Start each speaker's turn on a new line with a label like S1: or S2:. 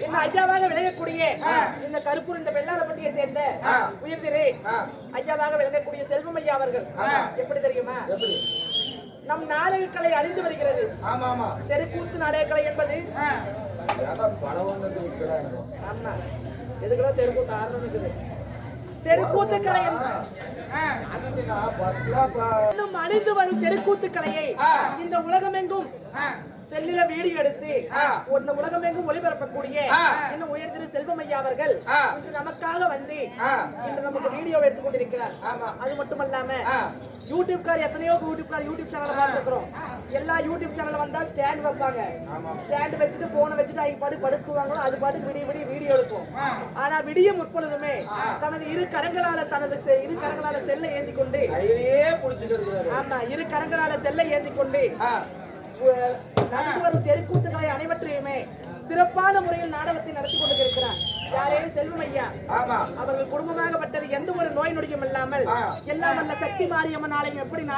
S1: இந்த ஐயாவாக விளங்கக்கூடிய இந்த கருப்பூர் இந்த வெள்ளாளப்பட்டியை சேர்ந்த உயர்திரு ஐயாவாக விளங்கக்கூடிய செல்வம் ஐயா அவர்கள் எப்படி தெரியுமா? நம் நாடக கலை அழிந்து வருகிறது. தெருக்கூத்து நாடக கலை என்பது ஆமா எதுக்குலாம் தெருக்கூத்து ஆரம்பம் இருக்குது. தெருக்கூத்து கலை அழிந்து வரும் தெருக்கூத்து கலையை இந்த உலகமெங்கும் செல்லில வீடியோ எடுத்து இந்த உலகமெங்கும் ஒளிபரப்பக்கூடிய இன்னும் உயர்திரு செல்வம் ஐயா அவர்கள் இன்று நமக்காக வந்து இன்று நமக்கு வீடியோ எடுத்துக் கொண்டிருக்கிறார். அது மட்டுமல்லாம யூடியூப்கார் எத்தனையோ யூடியூப் சேனல் பார்த்துக்கிறோம். எல்லா யூடியூப் சேனல் வந்தா ஸ்டாண்ட் வைப்பாங்க. ஸ்டாண்ட் வச்சுட்டு போனை வச்சுட்டு அவங்க பாட்டு படுக்குவாங்களோ அது பாட்டு விடிய வீடியோ எடுக்கும். ஆனா விடிய முற்பொழுதுமே தனது இரு கரங்களால செல்லை ஏந்தி கொண்டு ஆமா இரு கரங்களால செல்லை ஏந்தி கொண்டு நடந்து வரும் தெருக்கூத்துக்களை அனைவற்றையுமே சிறப்பான முறையில் நாடகத்தை நடத்தி கொண்டிருக்கிறார். யாரே செல்வம் ஐயா அவர்கள் குடும்பமாகப்பட்டது எந்த ஒரு நோய் நொடியும் இல்லாமல் எல்லாம் வல்ல சக்தி மாரியம்மன் ஆலயம் எப்படி